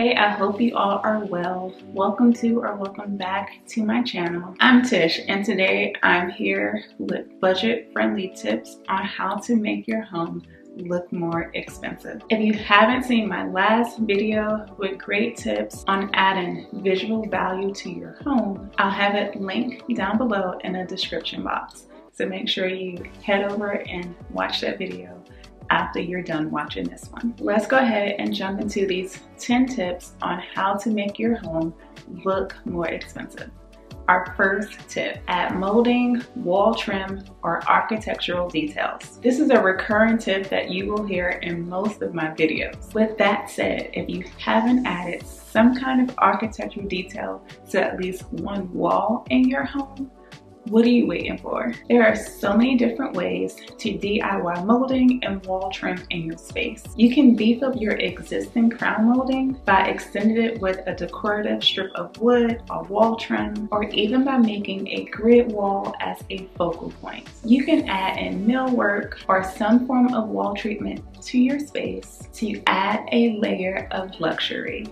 Hey, I hope you all are well. Welcome to or welcome back to my channel. I'm Tish, and today I'm here with budget-friendly tips on how to make your home look more expensive. If you haven't seen my last video with great tips on adding visual value to your home, I'll have it linked down below in the description box. So make sure you head over and watch that video after you're done watching this one. Let's go ahead and jump into these 10 tips on how to make your home look more expensive. Our first tip, add molding, wall trim, or architectural details. This is a recurring tip that you will hear in most of my videos. With that said, if you haven't added some kind of architectural detail to at least one wall in your home, what are you waiting for? There are so many different ways to DIY molding and wall trim in your space. You can beef up your existing crown molding by extending it with a decorative strip of wood or wall trim, or even by making a grid wall as a focal point. You can add in millwork or some form of wall treatment to your space to add a layer of luxury.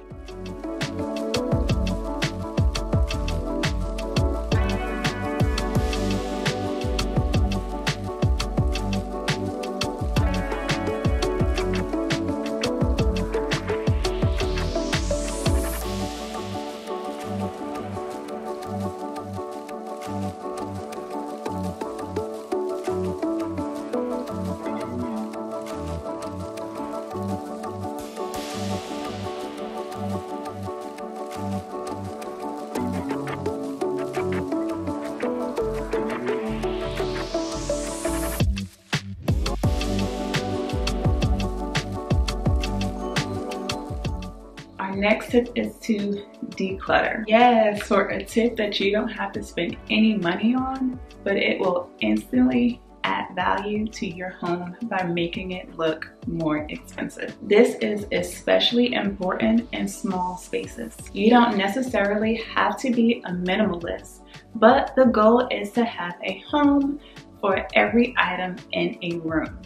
Next tip is to declutter. Yes, for a tip that you don't have to spend any money on, but it will instantly add value to your home by making it look more expensive. This is especially important in small spaces. You don't necessarily have to be a minimalist, but the goal is to have a home for every item in a room.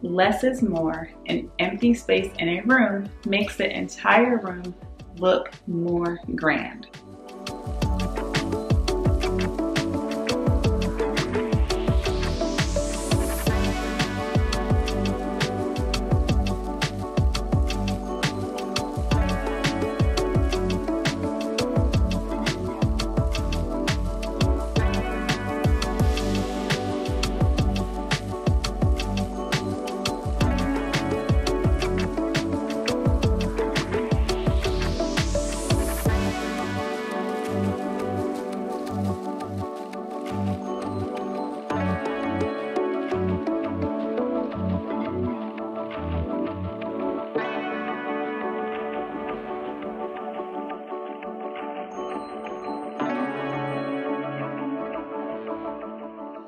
Less is more. An empty space in a room makes the entire room look more grand.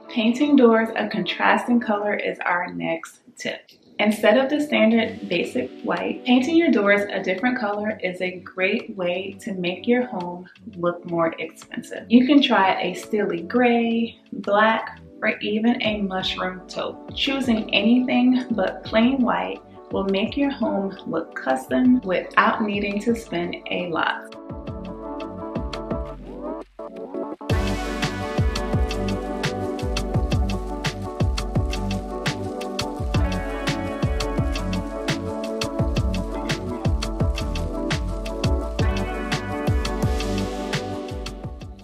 Painting doors a contrasting color is our next tip. Instead of the standard basic white, painting your doors a different color is a great way to make your home look more expensive. You can try a steely gray, black, or even a mushroom taupe. Choosing anything but plain white will make your home look custom without needing to spend a lot.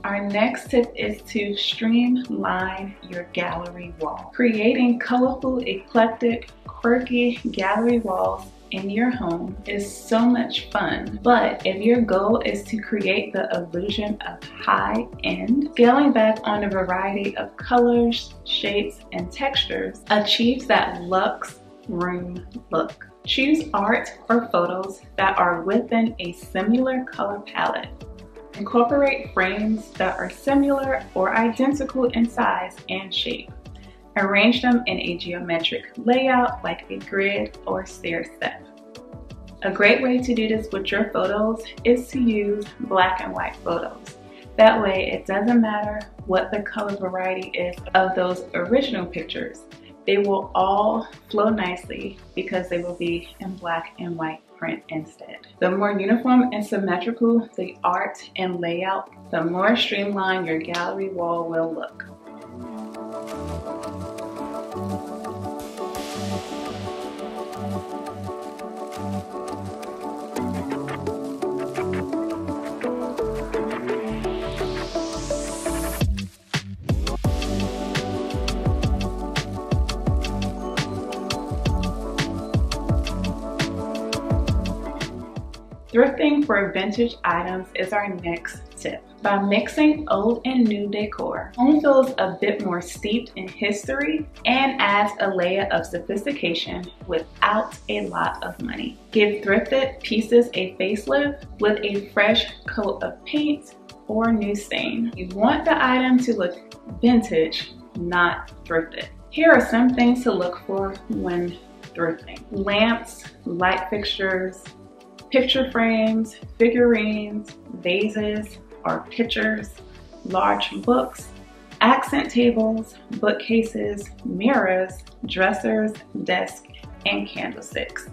Our next tip is to streamline your gallery wall. Creating colorful, eclectic, quirky gallery walls in your home is so much fun, but if your goal is to create the illusion of high-end, scaling back on a variety of colors, shapes, and textures achieves that luxe room look. Choose art or photos that are within a similar color palette. Incorporate frames that are similar or identical in size and shape. Arrange them in a geometric layout like a grid or stair step. A great way to do this with your photos is to use black and white photos. That way it doesn't matter what the color variety is of those original pictures. They will all flow nicely because they will be in black and white. print instead. The more uniform and symmetrical the art and layout, the more streamlined your gallery wall will look. Thrifting for vintage items is our next tip. By mixing old and new decor, home feels a bit more steeped in history and adds a layer of sophistication without a lot of money. Give thrifted pieces a facelift with a fresh coat of paint or new stain. You want the item to look vintage, not thrifted. Here are some things to look for when thrifting: lamps, light fixtures, picture frames, figurines, vases or pictures, large books, accent tables, bookcases, mirrors, dressers, desks, and candlesticks.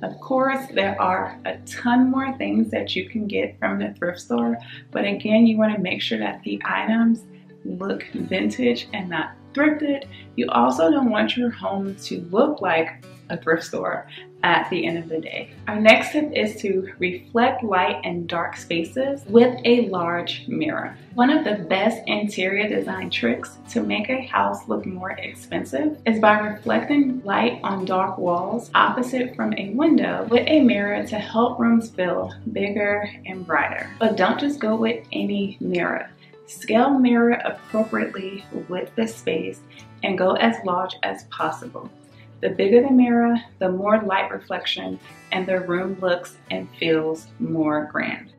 Of course, there are a ton more things that you can get from the thrift store, but again, you want to make sure that the items look vintage and not thrifted. You also don't want your home to look like a thrift store at the end of the day. Our next tip is to reflect light in dark spaces with a large mirror. One of the best interior design tricks to make a house look more expensive is by reflecting light on dark walls opposite from a window with a mirror to help rooms feel bigger and brighter. But don't just go with any mirror. Scale mirror appropriately with the space and go as large as possible. The bigger the mirror, the more light reflection, and the room looks and feels more grand.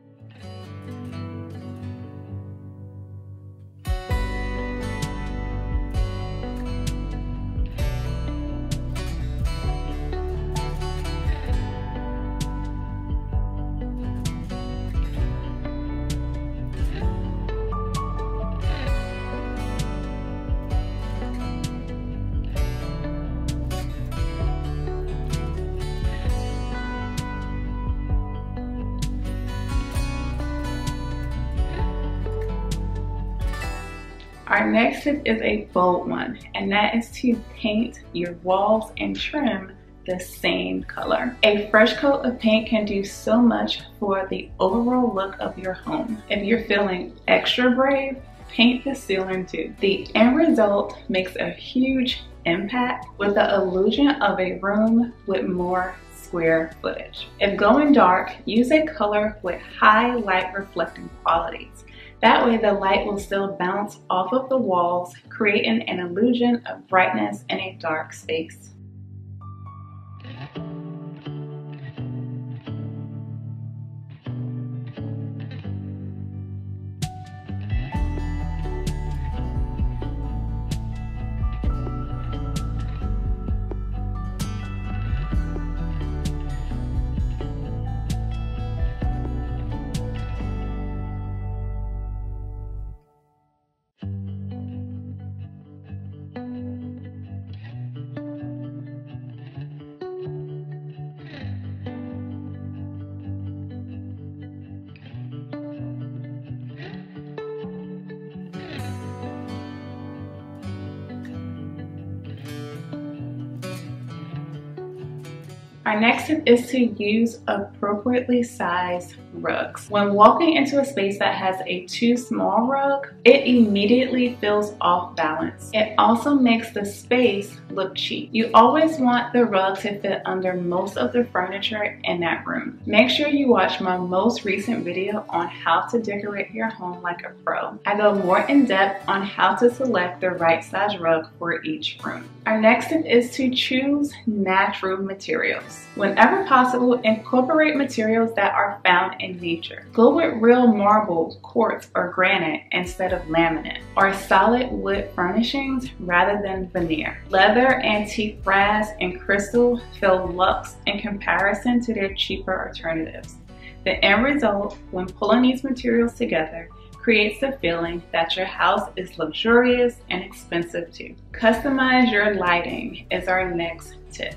Our next tip is a bold one, and that is to paint your walls and trim the same color. A fresh coat of paint can do so much for the overall look of your home. If you're feeling extra brave, paint the ceiling too. The end result makes a huge impact with the illusion of a room with more square footage. If going dark, use a color with high light reflecting qualities. That way the light will still bounce off of the walls, creating an illusion of brightness in a dark space. Our next tip is to use appropriately sized rugs. When walking into a space that has a too small rug, it immediately feels off balance. It also makes the space look cheap. You always want the rug to fit under most of the furniture in that room. Make sure you watch my most recent video on how to decorate your home like a pro. I go more in depth on how to select the right size rug for each room. Our next tip is to choose natural materials. Whenever possible, incorporate materials that are found in nature. Go with real marble, quartz, or granite instead of laminate, or solid wood furnishings rather than veneer. Leather, antique brass, and crystal feel luxe in comparison to their cheaper alternatives. The end result, when pulling these materials together, creates the feeling that your house is luxurious and expensive too. Customize your lighting is our next tip.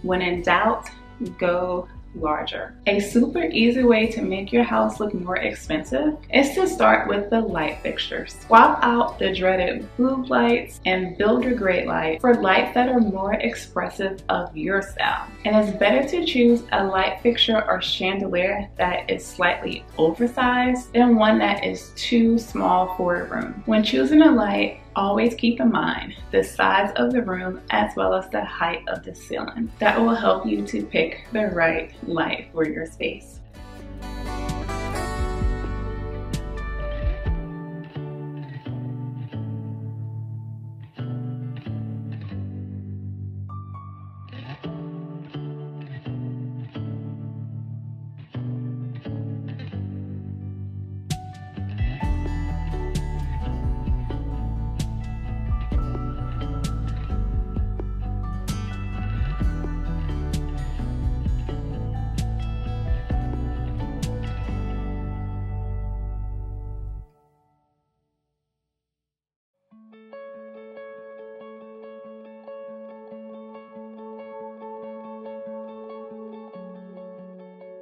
When in doubt, go larger. A super easy way to make your house look more expensive is to start with the light fixtures. Swap out the dreaded boob lights and build your great light for lights that are more expressive of your style. And it's better to choose a light fixture or chandelier that is slightly oversized than one that is too small for a room. When choosing a light, always keep in mind the size of the room as well as the height of the ceiling. That will help you to pick the right light for your space.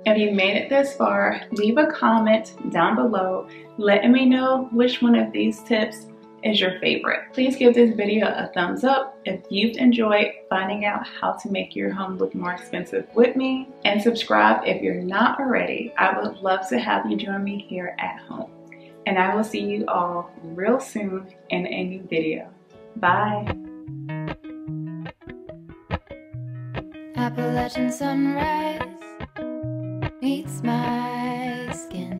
If you made it this far, leave a comment down below letting me know which one of these tips is your favorite. Please give this video a thumbs up if you've enjoyed finding out how to make your home look more expensive with me, and subscribe if you're not already. I would love to have you join me here at home. And I will see you all real soon in a new video. Bye. Appalachian sunrise meets my skin.